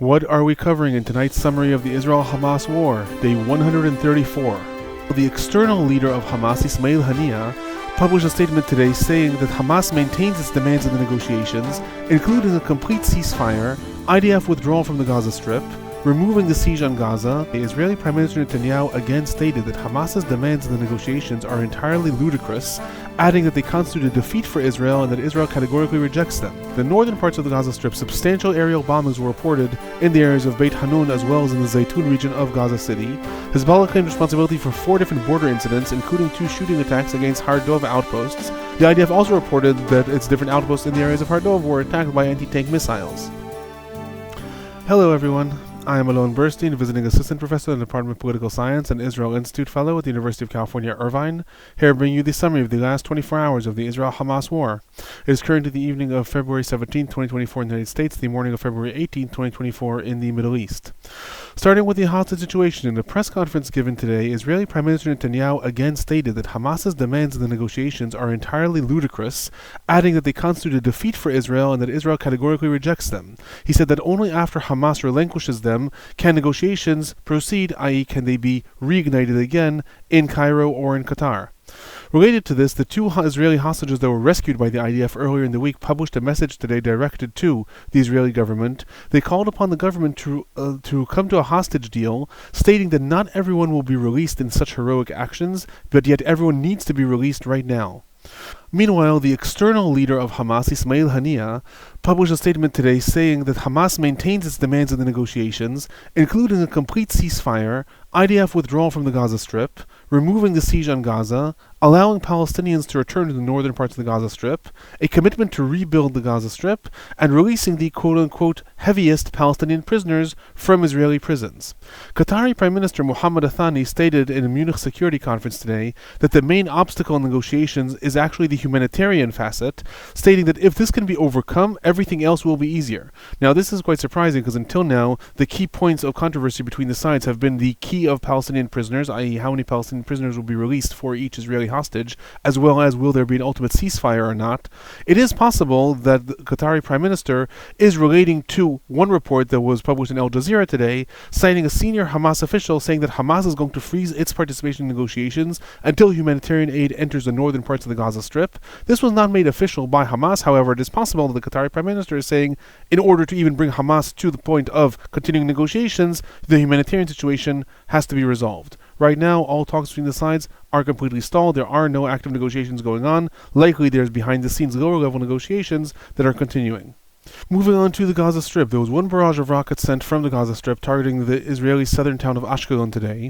What are we covering in tonight's summary of the Israel-Hamas War, day 134? The external leader of Hamas, Ismail Hanya, published a statement today saying that Hamas maintains its demands in the negotiations, including a complete ceasefire, IDF withdrawal from the Gaza Strip, removing the siege on Gaza. The Israeli Prime Minister Netanyahu again stated that Hamas's demands in the negotiations are entirely ludicrous, adding that they constitute a defeat for Israel and that Israel categorically rejects them. The northern parts of the Gaza Strip, substantial aerial bombings were reported in the areas of Beit Hanun as well as in the Zaytun region of Gaza City. Hezbollah claimed responsibility for 4 different border incidents, including 2 shooting attacks against Har Dov outposts. The IDF also reported that its different outposts in the areas of Har Dov were attacked by anti-tank missiles. Hello everyone. I am Alon Burstein, visiting assistant professor in the Department of Political Science and Israel Institute fellow at the University of California, Irvine, here bringing you the summary of the last 24 hours of the Israel-Hamas War. It is currently the evening of February 17, 2024 in the United States, the morning of February 18, 2024 in the Middle East. Starting with the hostage situation, in the press conference given today, Israeli Prime Minister Netanyahu again stated that Hamas's demands in the negotiations are entirely ludicrous, adding that they constitute a defeat for Israel and that Israel categorically rejects them. He said that only after Hamas relinquishes them can negotiations proceed, i.e. can they be reignited again in Cairo or in Qatar. Related to this, the 2 Israeli hostages that were rescued by the IDF earlier in the week published a message today directed to the Israeli government. They called upon the government to come to a hostage deal, stating that not everyone will be released in such heroic actions, but yet everyone needs to be released right now. Meanwhile, the external leader of Hamas, Ismail Hanya, published a statement today saying that Hamas maintains its demands in the negotiations, including a complete ceasefire, IDF withdrawal from the Gaza Strip, removing the siege on Gaza, allowing Palestinians to return to the northern parts of the Gaza Strip, a commitment to rebuild the Gaza Strip, and releasing the quote-unquote heaviest Palestinian prisoners from Israeli prisons. Qatari Prime Minister Mohammed Thani stated in a Munich security conference today that the main obstacle in negotiations is actually the humanitarian facet, stating that if this can be overcome, everything else will be easier. Now, this is quite surprising because until now, the key points of controversy between the sides have been the key of Palestinian prisoners, i.e. how many Palestinian prisoners will be released for each Israeli hostage, as well as will there be an ultimate ceasefire or not. It is possible that the Qatari Prime Minister is relating to one report that was published in Al Jazeera today, citing a senior Hamas official saying that Hamas is going to freeze its participation in negotiations until humanitarian aid enters the northern parts of the Gaza Strip. This was not made official by Hamas, however, it is possible that the Qatari Prime Minister is saying in order to even bring Hamas to the point of continuing negotiations, the humanitarian situation has to be resolved. Right now, all talks between the sides are completely stalled. There are no active negotiations going on. Likely there's behind-the-scenes lower-level negotiations that are continuing. Moving on to the Gaza Strip, there was one barrage of rockets sent from the Gaza Strip targeting the Israeli southern town of Ashkelon today.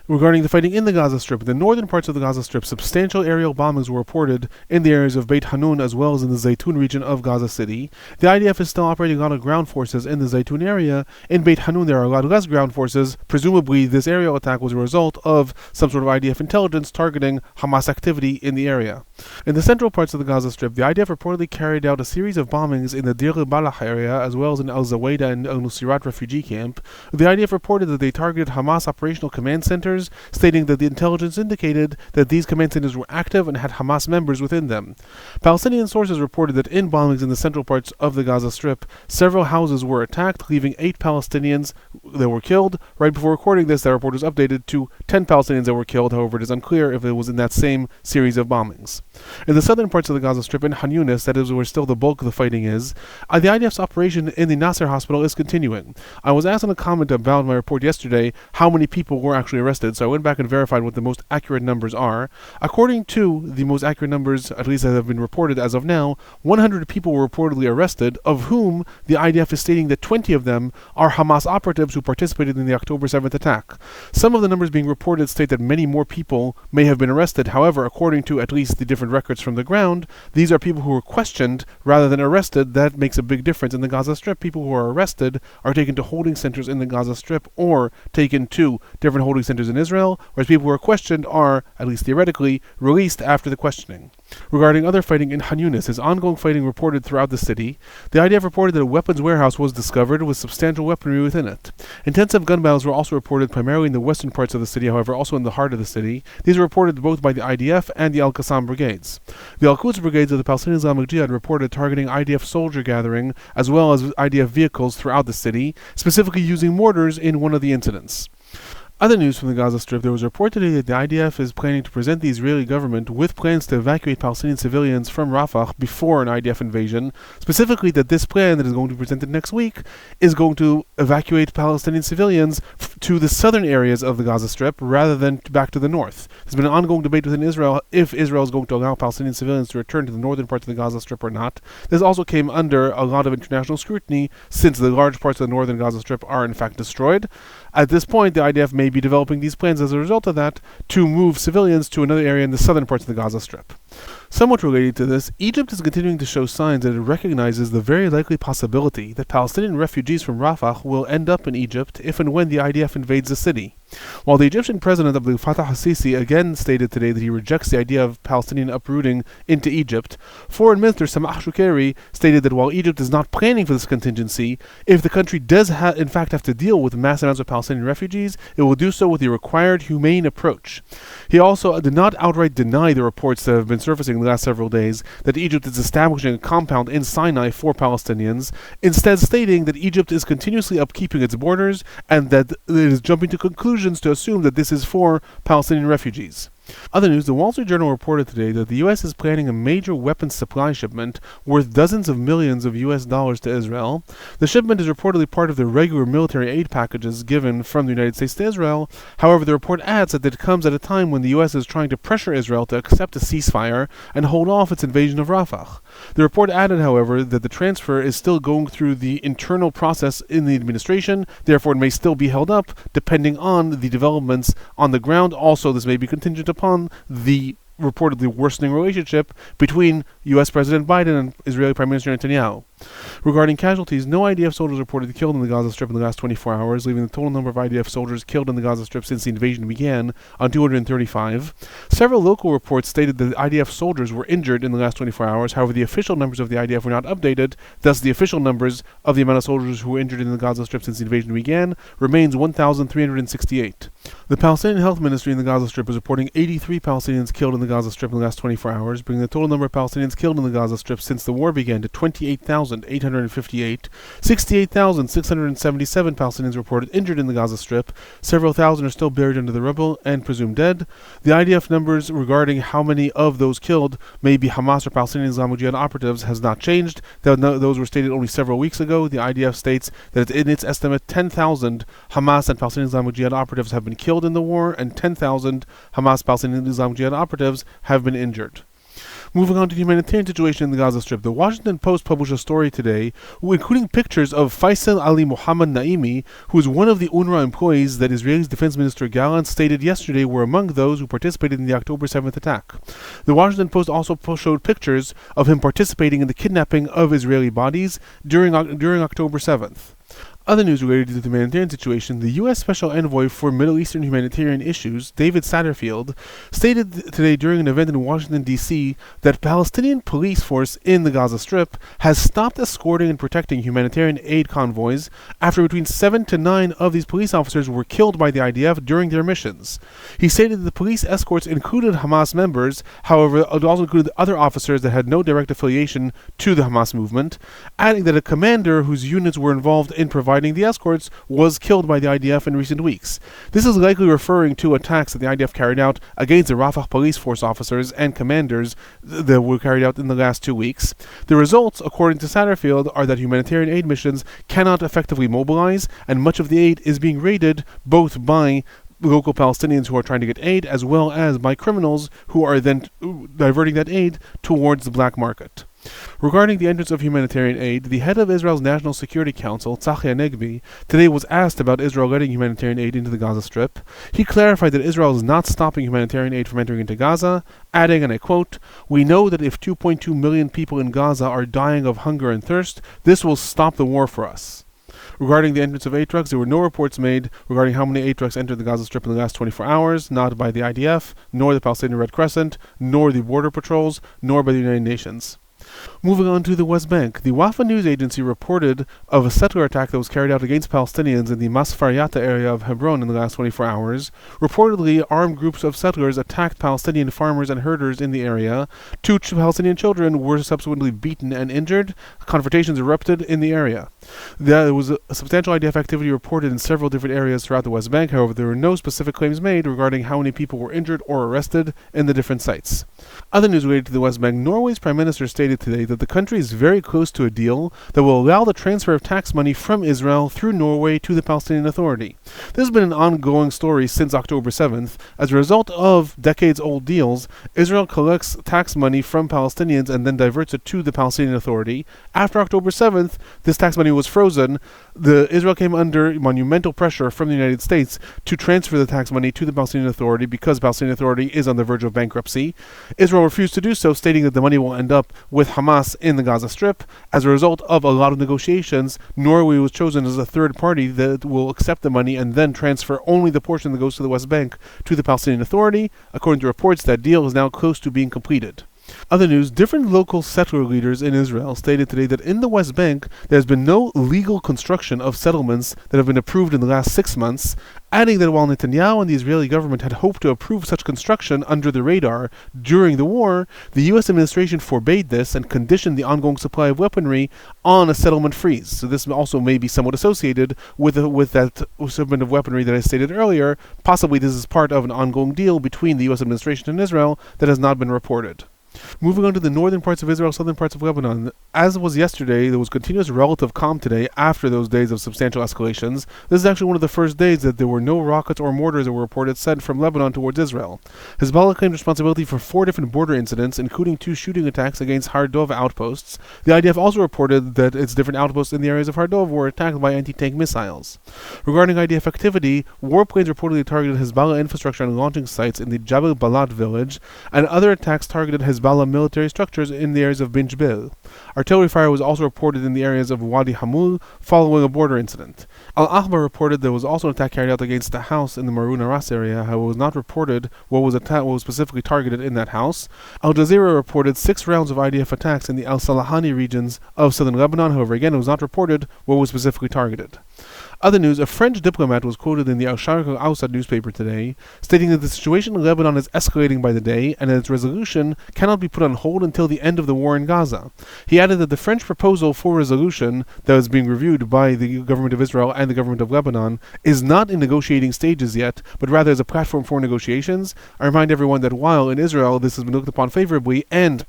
Regarding the fighting in the Gaza Strip, the northern parts of the Gaza Strip, substantial aerial bombings were reported in the areas of Beit Hanun as well as in the Zaytun region of Gaza City. The IDF is still operating a lot of ground forces in the Zaytun area. In Beit Hanun there are a lot less ground forces. Presumably this aerial attack was a result of some sort of IDF intelligence targeting Hamas activity in the area. In the central parts of the Gaza Strip, the IDF reportedly carried out a series of bombings in the Deir el-Balah area as well as in el-Zawayda and el-Nusseirat refugee camp. The IDF reported that they targeted Hamas operational command centers, stating that the intelligence indicated that these command centers were active and had Hamas members within them. Palestinian sources reported that in bombings in the central parts of the Gaza Strip, several houses were attacked, leaving 8 Palestinians that were killed. Right before recording this, that report was updated to 10 Palestinians that were killed. However, it is unclear if it was in that same series of bombings. In the southern parts of the Gaza Strip, in Han Yunis, that is where still the bulk of the fighting is, the IDF's operation in the Nasser hospital is continuing. I was asked in a comment about my report yesterday how many people were actually arrested, so I went back and verified what the most accurate numbers are. According to the most accurate numbers, at least that have been reported as of now, 100 people were reportedly arrested, of whom the IDF is stating that 20 of them are Hamas operatives who participated in the October 7th attack. Some of the numbers being reported state that many more people may have been arrested. However, according to at least the different records from the ground, these are people who were questioned rather than arrested. That makes a big difference. In the Gaza Strip, people who are arrested are taken to holding centers in the Gaza Strip or taken to different holding centers in Israel, whereas people who are questioned are, at least theoretically, released after the questioning. Regarding other fighting in Han Yunis, as ongoing fighting reported throughout the city, the IDF reported that a weapons warehouse was discovered with substantial weaponry within it. Intensive gun battles were also reported primarily in the western parts of the city, however also in the heart of the city. These were reported both by the IDF and the Al-Qassam brigades. The Al-Quds brigades of the Palestinian Islamic Jihad reported targeting IDF soldier gathering as well as IDF vehicles throughout the city, specifically using mortars in one of the incidents. Other news from the Gaza Strip: there was a report today that the IDF is planning to present the Israeli government with plans to evacuate Palestinian civilians from Rafah before an IDF invasion. Specifically, that this plan that is going to be presented next week is going to evacuate Palestinian civilians to the southern areas of the Gaza Strip rather than back to the north. There's been an ongoing debate within Israel if Israel is going to allow Palestinian civilians to return to the northern parts of the Gaza Strip or not. This also came under a lot of international scrutiny since the large parts of the northern Gaza Strip are in fact destroyed. At this point, the IDF may be developing these plans as a result of that to move civilians to another area in the southern parts of the Gaza Strip. Somewhat related to this, Egypt is continuing to show signs that it recognizes the very likely possibility that Palestinian refugees from Rafah will end up in Egypt if and when the IDF invades the city. While the Egyptian president Abdel Fattah al-Sisi again stated today that he rejects the idea of Palestinian uprooting into Egypt, Foreign Minister Samah Shoukeri stated that while Egypt is not planning for this contingency, if the country does in fact have to deal with mass amounts of Palestinian refugees, it will do so with the required humane approach. He also did not outright deny the reports that have been surfacing in the last several days that Egypt is establishing a compound in Sinai for Palestinians, instead stating that Egypt is continuously upkeeping its borders and that it is jumping to conclusions to assume that this is for Palestinian refugees. Other news: the Wall Street Journal reported today that the U.S. is planning a major weapons supply shipment worth dozens of millions of U.S. dollars to Israel. The shipment is reportedly part of the regular military aid packages given from the United States to Israel. However, the report adds that it comes at a time when the U.S. is trying to pressure Israel to accept a ceasefire and hold off its invasion of Rafah. The report added, however, that the transfer is still going through the internal process in the administration, therefore it may still be held up depending on the developments on the ground. Also, this may be contingent upon the reportedly worsening relationship between U.S. President Biden and Israeli Prime Minister Netanyahu. Regarding casualties, no IDF soldiers reported killed in the Gaza Strip in the last 24 hours, leaving the total number of IDF soldiers killed in the Gaza Strip since the invasion began on 235. Several local reports stated that IDF soldiers were injured in the last 24 hours. However, the official numbers of the IDF were not updated. Thus, the official numbers of the amount of soldiers who were injured in the Gaza Strip since the invasion began remains 1,368. The Palestinian Health Ministry in the Gaza Strip is reporting 83 Palestinians killed in the Gaza Strip in the last 24 hours, bringing the total number of Palestinians killed in the Gaza Strip since the war began to 28,858. 68,677 Palestinians reported injured in the Gaza Strip. Several thousand are still buried under the rubble and presumed dead. The IDF numbers regarding how many of those killed may be Hamas or Palestinian Islamic Jihad operatives has not changed. Those were stated only several weeks ago. The IDF states that in its estimate 10,000 Hamas and Palestinian Islamic Jihad operatives have been killed in the war, and 10,000 Hamas Palestinian Islamic Jihad operatives have been injured. Moving on to the humanitarian situation in the Gaza Strip, the Washington Post published a story today including pictures of Faisal Ali Muhammad Naimi, who is one of the UNRWA employees that Israel's Defense Minister Gallant stated yesterday were among those who participated in the October 7th attack. The Washington Post also showed pictures of him participating in the kidnapping of Israeli bodies during October 7th. Other news related to the humanitarian situation: the U.S. Special Envoy for Middle Eastern Humanitarian Issues, David Satterfield, stated today during an event in Washington, D.C., that Palestinian police force in the Gaza Strip has stopped escorting and protecting humanitarian aid convoys after between 7 to 9 of these police officers were killed by the IDF during their missions. He stated that the police escorts included Hamas members, however, it also included other officers that had no direct affiliation to the Hamas movement, adding that a commander whose units were involved in providing the escorts was killed by the IDF in recent weeks. This is likely referring to attacks that the IDF carried out against the Rafah police force officers and commanders that were carried out in the last 2 weeks. The results, according to Satterfield, are that humanitarian aid missions cannot effectively mobilize, and much of the aid is being raided both by local Palestinians who are trying to get aid as well as by criminals who are then diverting that aid towards the black market. Regarding the entrance of humanitarian aid, the head of Israel's National Security Council, Tzachi Hanegbi, today was asked about Israel letting humanitarian aid into the Gaza Strip. He clarified that Israel is not stopping humanitarian aid from entering into Gaza, adding, and I quote, "We know that if 2.2 million people in Gaza are dying of hunger and thirst, this will stop the war for us." Regarding the entrance of aid trucks, there were no reports made regarding how many aid trucks entered the Gaza Strip in the last 24 hours, not by the IDF, nor the Palestinian Red Crescent, nor the border patrols, nor by the United Nations. Moving on to the West Bank, the Wafa news agency reported of a settler attack that was carried out against Palestinians in the Masfariyata area of Hebron in the last 24 hours. Reportedly, armed groups of settlers attacked Palestinian farmers and herders in the area. Two Palestinian children were subsequently beaten and injured. Confrontations erupted in the area. There was a substantial IDF activity reported in several different areas throughout the West Bank. However, there were no specific claims made regarding how many people were injured or arrested in the different sites. Other news related to the West Bank, Norway's Prime Minister stated today that the country is very close to a deal that will allow the transfer of tax money from Israel through Norway to the Palestinian Authority. This has been an ongoing story since October 7th. As a result of decades-old deals, Israel collects tax money from Palestinians and then diverts it to the Palestinian Authority. After October 7th, this tax money was frozen. Israel came under monumental pressure from the United States to transfer the tax money to the Palestinian Authority because the Palestinian Authority is on the verge of bankruptcy. Israel refused to do so, stating that the money will end up with Hamas in the Gaza Strip. As a result of a lot of negotiations, Norway was chosen as a third party that will accept the money and then transfer only the portion that goes to the West Bank to the Palestinian Authority. According to reports, that deal is now close to being completed. Other news, different local settler leaders in Israel stated today that in the West Bank there has been no legal construction of settlements that have been approved in the last 6 months, adding that while Netanyahu and the Israeli government had hoped to approve such construction under the radar during the war, the U.S. administration forbade this and conditioned the ongoing supply of weaponry on a settlement freeze. So this also may be somewhat associated with that shipment of weaponry that I stated earlier. Possibly this is part of an ongoing deal between the U.S. administration and Israel that has not been reported. Moving on to the northern parts of Israel, southern parts of Lebanon. As was yesterday, there was continuous relative calm today after those days of substantial escalations. This is actually one of the first days that there were no rockets or mortars that were reported sent from Lebanon towards Israel. Hezbollah claimed responsibility for 4 different border incidents, including 2 shooting attacks against Hardov outposts. The IDF also reported that its different outposts in the areas of Hardov were attacked by anti-tank missiles. Regarding IDF activity, warplanes reportedly targeted Hezbollah infrastructure and launching sites in the el-Balah village, and other attacks targeted Hezbollah military structures in the areas of Bin Jbel. Artillery fire was also reported in the areas of Wadi Hamul following a border incident. Al-Ahbar reported there was also an attack carried out against a house in the Maruna Ras area. However, it was not reported what was specifically targeted in that house. Al Jazeera reported 6 rounds of IDF attacks in the Al-Salahani regions of southern Lebanon. However, again, it was not reported what was specifically targeted. Other news, a French diplomat was quoted in the Al-Sharq al-Awsat newspaper today, stating that the situation in Lebanon is escalating by the day and that its resolution cannot be put on hold until the end of the war in Gaza. He added that the French proposal for resolution that is being reviewed by the government of Israel and the government of Lebanon is not in negotiating stages yet, but rather as a platform for negotiations. I remind everyone that while in Israel this has been looked upon favorably, and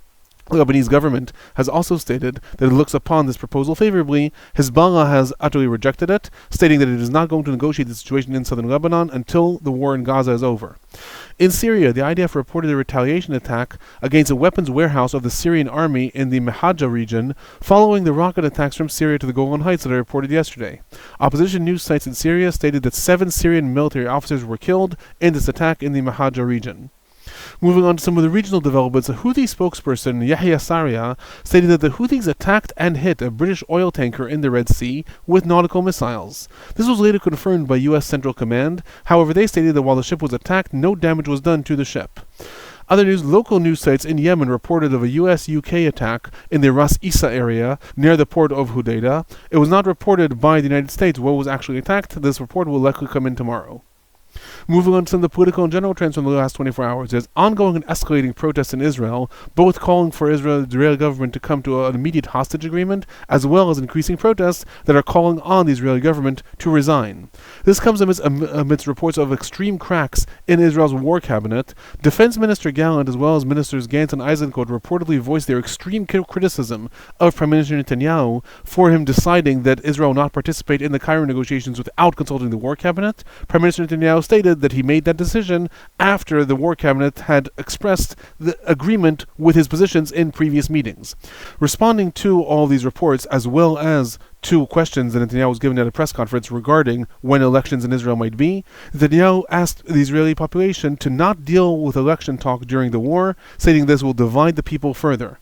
the Lebanese government has also stated that it looks upon this proposal favorably, Hezbollah has utterly rejected it, stating that it is not going to negotiate the situation in southern Lebanon until the war in Gaza is over. In Syria, the IDF reported a retaliation attack against a weapons warehouse of the Syrian army in the Mahajah region following the rocket attacks from Syria to the Golan Heights that I reported yesterday. Opposition news sites in Syria stated that 7 Syrian military officers were killed in this attack in the Mahajah region. Moving on to some of the regional developments, a Houthi spokesperson, Yahya Saria, stated that the Houthis attacked and hit a British oil tanker in the Red Sea with nautical missiles. This was later confirmed by U.S. Central Command. However, they stated that while the ship was attacked, no damage was done to the ship. Other news, local news sites in Yemen reported of a US-UK attack in the Ras Isa area near the port of Hodeidah. It was not reported by the United States what was actually attacked. This report will likely come in tomorrow. Moving on to some of the political and general trends from the last 24 hours, there's ongoing and escalating protests in Israel, both calling for the Israeli government to come to an immediate hostage agreement, as well as increasing protests that are calling on the Israeli government to resign. This comes amidst reports of extreme cracks in Israel's war cabinet. Defense Minister Gallant, as well as Ministers Gantz and Eisenkot, reportedly voiced their extreme criticism of Prime Minister Netanyahu for him deciding that Israel will not participate in the Cairo negotiations without consulting the war cabinet. Prime Minister Netanyahu stated that he made that decision after the war cabinet had expressed the agreement with his positions in previous meetings. Responding to all these reports, as well as to questions that Netanyahu was given at a press conference regarding when elections in Israel might be, Netanyahu asked the Israeli population to not deal with election talk during the war, stating this will divide the people further.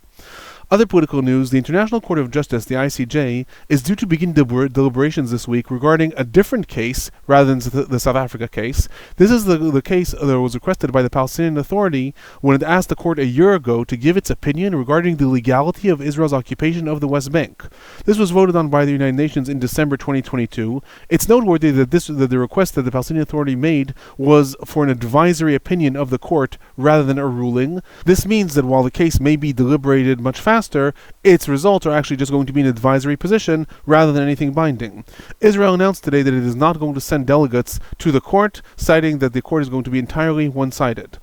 Other political news: the International Court of Justice, the ICJ, is due to begin deliberations this week regarding a different case rather than the South Africa case. This is the case that was requested by the Palestinian Authority when it asked the court a year ago to give its opinion regarding the legality of Israel's occupation of the West Bank. This was voted on by the United Nations in December 2022. It's noteworthy that the request that the Palestinian Authority made was for an advisory opinion of the court rather than a ruling. This means that while the case may be deliberated much faster, its results are actually just going to be an advisory position rather than anything binding. Israel announced today that it is not going to send delegates to the court, citing that the court is going to be entirely one-sided.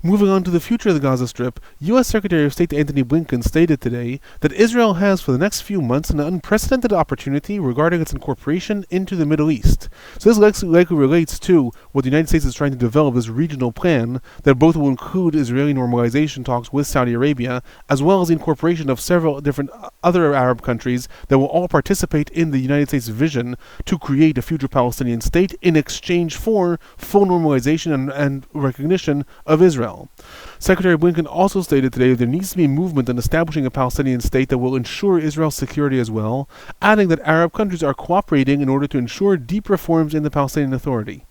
Moving on to the future of the Gaza Strip, U.S. Secretary of State Antony Blinken stated today that Israel has for the next few months an unprecedented opportunity regarding its incorporation into the Middle East. So this likely relates to what the United States is trying to develop, this regional plan that both will include Israeli normalization talks with Saudi Arabia, as well as the incorporation of several different other Arab countries that will all participate in the United States' vision to create a future Palestinian state in exchange for full normalization and recognition of Israel. Secretary Blinken also stated today that there needs to be movement in establishing a Palestinian state that will ensure Israel's security as well, adding that Arab countries are cooperating in order to ensure deep reforms in the Palestinian Authority.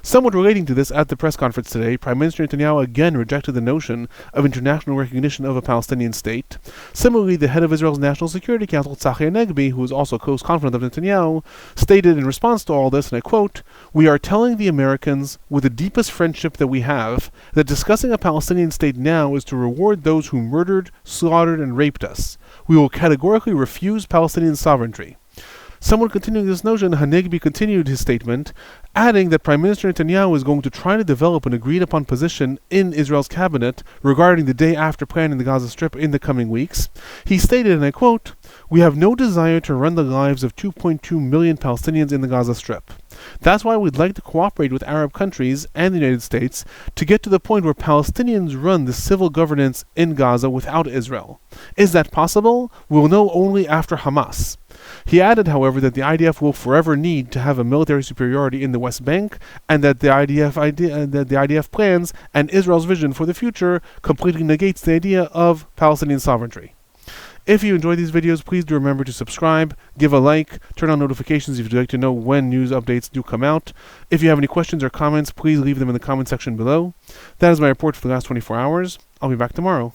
Somewhat relating to this, at the press conference today, Prime Minister Netanyahu again rejected the notion of international recognition of a Palestinian state. Similarly, the head of Israel's National Security Council, Tzachi Hanegbi, who is also close confidant of Netanyahu, stated in response to all this, and I quote, "We are telling the Americans, with the deepest friendship that we have, that discussing a Palestinian state now is to reward those who murdered, slaughtered, and raped us. We will categorically refuse Palestinian sovereignty." Somewhat continuing this notion, Hanegbi continued his statement, adding that Prime Minister Netanyahu is going to try to develop an agreed-upon position in Israel's cabinet regarding the day-after plan in the Gaza Strip in the coming weeks. He stated, and I quote, "We have no desire to run the lives of 2.2 million Palestinians in the Gaza Strip. That's why we'd like to cooperate with Arab countries and the United States to get to the point where Palestinians run the civil governance in Gaza without Israel. Is that possible? We'll know only after Hamas." He added, however, that the IDF will forever need to have a military superiority in the West Bank, and that the IDF plans and Israel's vision for the future completely negates the idea of Palestinian sovereignty. If you enjoy these videos, please do remember to subscribe, give a like, turn on notifications if you'd like to know when news updates do come out. If you have any questions or comments, please leave them in the comment section below. That is my report for the last 24 hours. I'll be back tomorrow.